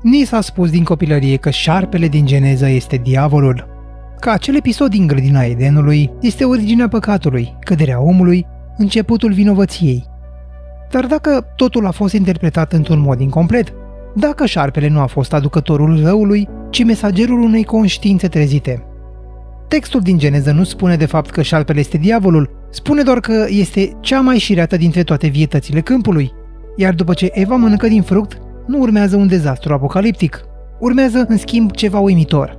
Ni s-a spus din copilărie că șarpele din Geneza este diavolul, că acel episod din grădina Edenului este originea păcatului, căderea omului, începutul vinovăției. Dar dacă totul a fost interpretat într-un mod incomplet, dacă șarpele nu a fost aducătorul răului, ci mesagerul unei conștiințe trezite. Textul din Geneza nu spune de fapt că șarpele este diavolul, spune doar că este cea mai șireată dintre toate vietățile câmpului. Iar după ce Eva mănâncă din fruct, nu urmează un dezastru apocaliptic. Urmează, în schimb, ceva uimitor.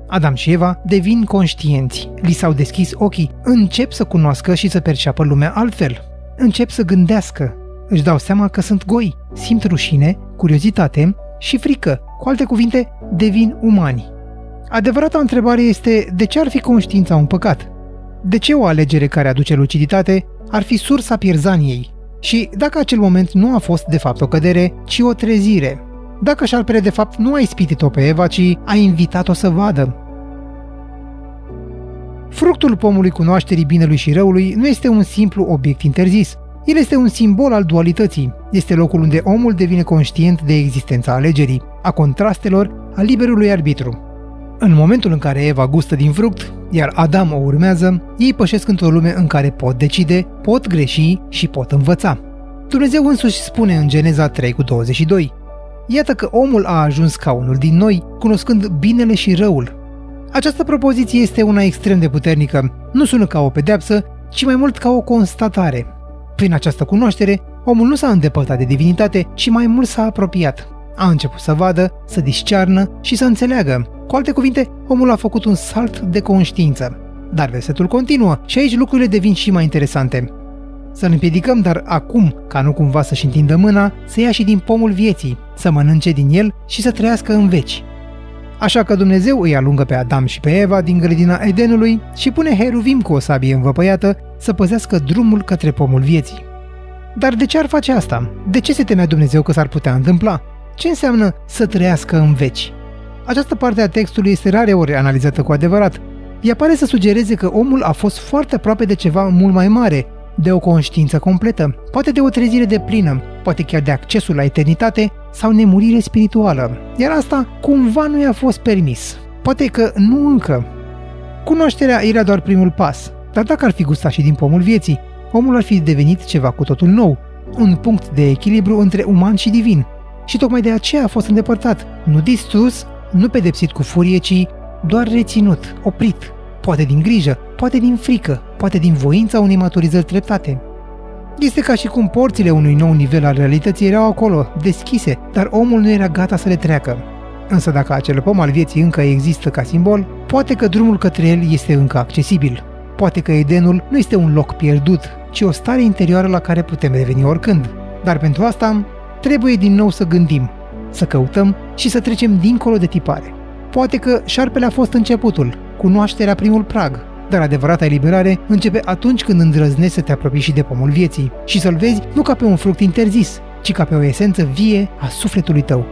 Adam și Eva devin conștienți, li s-au deschis ochii, încep să cunoască și să perceapă lumea altfel. Încep să gândească, își dau seama că sunt goi, simt rușine, curiozitate și frică, cu alte cuvinte, devin umani. Adevărata întrebare este de ce ar fi conștiința un păcat? De ce o alegere care aduce luciditate ar fi sursa pierzaniei? Și dacă acel moment nu a fost de fapt o cădere, ci o trezire? Dacă șarpele de fapt nu a ispitit-o pe Eva, ci a invitat-o să vadă? Fructul pomului cunoașterii binelui și răului nu este un simplu obiect interzis. El este un simbol al dualității. Este locul unde omul devine conștient de existența alegerii, a contrastelor, a liberului arbitru. În momentul în care Eva gustă din fruct, iar Adam o urmează, ei pășesc într-o lume în care pot decide, pot greși și pot învăța. Dumnezeu însuși spune în Geneza 3:22: Iată că omul a ajuns ca unul din noi, cunoscând binele și răul. Această propoziție este una extrem de puternică, nu sună ca o pedeapsă, ci mai mult ca o constatare. Prin această cunoaștere, omul nu s-a îndepărtat de divinitate, ci mai mult s-a apropiat. A început să vadă, să discearnă și să înțeleagă. Cu alte cuvinte, omul a făcut un salt de conștiință. Dar versetul continuă și aici lucrurile devin și mai interesante. Să-l împiedicăm, dar acum, ca nu cumva să-și întindă mâna, să ia și din pomul vieții, să mănânce din el și să trăiască în veci. Așa că Dumnezeu îi alungă pe Adam și pe Eva din grădina Edenului și pune heruvim cu o sabie învăpăiată să păzească drumul către pomul vieții. Dar de ce ar face asta? De ce se temea Dumnezeu că s-ar putea întâmpla? Ce înseamnă să trăiască în veci? Această parte a textului este rareori analizată cu adevărat. Ea pare să sugereze că omul a fost foarte aproape de ceva mult mai mare, de o conștiință completă, poate de o trezire deplină, poate chiar de accesul la eternitate sau nemurire spirituală, iar asta cumva nu i-a fost permis. Poate că nu încă. Cunoașterea era doar primul pas, dar dacă ar fi gustat și din pomul vieții, omul ar fi devenit ceva cu totul nou, un punct de echilibru între uman și divin. Și tocmai de aceea a fost îndepărtat, nu distrus, nu pedepsit cu furie, ci doar reținut, oprit, poate din grijă, poate din frică, poate din voința unei maturizări treptate. Este ca și cum porțile unui nou nivel al realității erau acolo, deschise, dar omul nu era gata să le treacă. Însă dacă acel pom al vieții încă există ca simbol, poate că drumul către el este încă accesibil. Poate că Edenul nu este un loc pierdut, ci o stare interioară la care putem reveni oricând. Dar pentru asta trebuie din nou să gândim, să căutăm și să trecem dincolo de tipare. Poate că șarpele a fost începutul, cunoașterea primul prag, dar adevărata eliberare începe atunci când îndrăznești să te apropii și de pomul vieții și să-l vezi nu ca pe un fruct interzis, ci ca pe o esență vie a sufletului tău.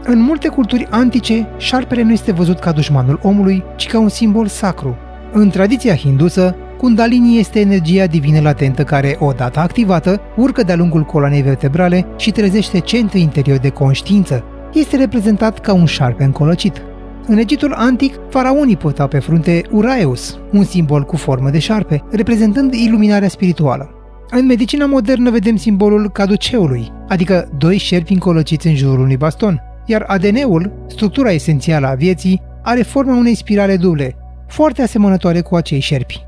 În multe culturi antice, șarpele nu este văzut ca dușmanul omului, ci ca un simbol sacru. În tradiția hindusă, Kundalini este energia divină latentă care, odată activată, urcă de-a lungul coloanei vertebrale și trezește centri interiori de conștiință. Este reprezentat ca un șarpe încolăcit. În Egiptul antic, faraonii purtau pe frunte Uraeus, un simbol cu formă de șarpe, reprezentând iluminarea spirituală. În medicina modernă vedem simbolul caduceului, adică doi șerpi încolăciți în jurul unui baston, iar ADN-ul, structura esențială a vieții, are forma unei spirale duble, foarte asemănătoare cu acei șerpi.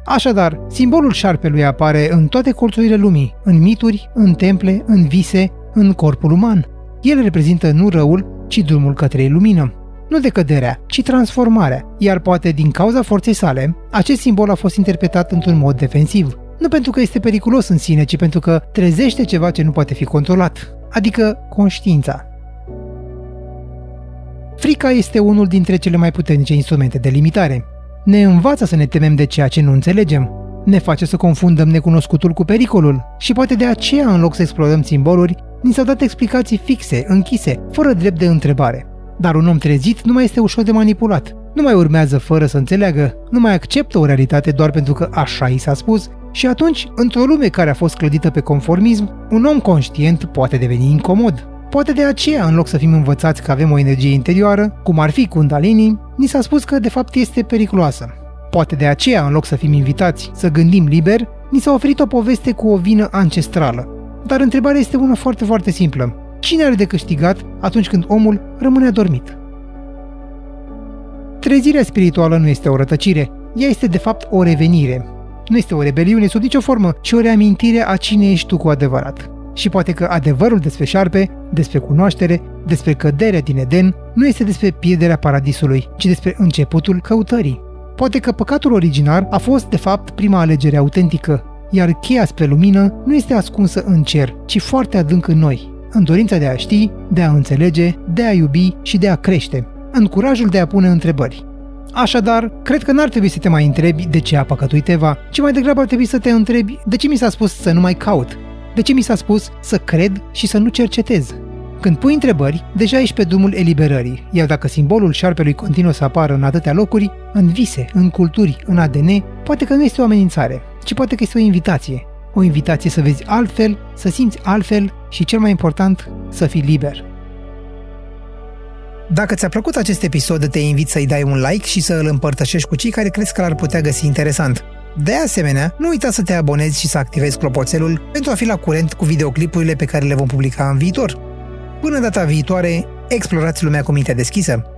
Așadar, simbolul șarpelui apare în toate colțurile lumii, în mituri, în temple, în vise, în corpul uman. El reprezintă nu răul, ci drumul către lumină. Nu decăderea, ci transformarea, iar poate din cauza forței sale, acest simbol a fost interpretat într-un mod defensiv. Nu pentru că este periculos în sine, ci pentru că trezește ceva ce nu poate fi controlat, adică conștiința. Frica este unul dintre cele mai puternice instrumente de limitare. Ne învață să ne temem de ceea ce nu înțelegem, ne face să confundăm necunoscutul cu pericolul și poate de aceea, în loc să explorăm simboluri, ni s-au dat explicații fixe, închise, fără drept de întrebare. Dar un om trezit nu mai este ușor de manipulat, nu mai urmează fără să înțeleagă, nu mai acceptă o realitate doar pentru că așa i s-a spus și atunci, într-o lume care a fost clădită pe conformism, un om conștient poate deveni incomod. Poate de aceea, în loc să fim învățați că avem o energie interioară, cum ar fi Kundalini, ni s-a spus că de fapt este periculoasă. Poate de aceea, în loc să fim invitați să gândim liber, ni s-a oferit o poveste cu o vină ancestrală. Dar întrebarea este una foarte, foarte simplă. Cine are de câștigat atunci când omul rămâne adormit? Trezirea spirituală nu este o rătăcire, ea este de fapt o revenire. Nu este o rebeliune sub nicio formă, ci o reamintire a cine ești tu cu adevărat. Și poate că adevărul despre șarpe, despre cunoaștere, despre căderea din Eden, nu este despre pierderea paradisului, ci despre începutul căutării. Poate că păcatul originar a fost de fapt prima alegere autentică, iar cheia spre lumină nu este ascunsă în cer, ci foarte adânc în noi, în dorința de a ști, de a înțelege, de a iubi și de a crește, în curajul de a pune întrebări. Așadar, cred că n-ar trebui să te mai întrebi de ce a păcătuit Eva, ci mai degrabă ar trebui să te întrebi de ce mi s-a spus să nu mai caut, de ce mi s-a spus să cred și să nu cercetez. Când pui întrebări, deja ești pe drumul eliberării, iar dacă simbolul șarpelui continuă să apară în atâtea locuri, în vise, în culturi, în ADN, poate că nu este o amenințare, ci poate că este o invitație. O invitație să vezi altfel, să simți altfel și, cel mai important, să fii liber. Dacă ți-a plăcut acest episod, te invit să-i dai un like și să îl împărtășești cu cei care crezi că l-ar putea găsi interesant. De asemenea, nu uita să te abonezi și să activezi clopoțelul pentru a fi la curent cu videoclipurile pe care le vom publica în viitor. Până data viitoare, explorați lumea cu mintea deschisă!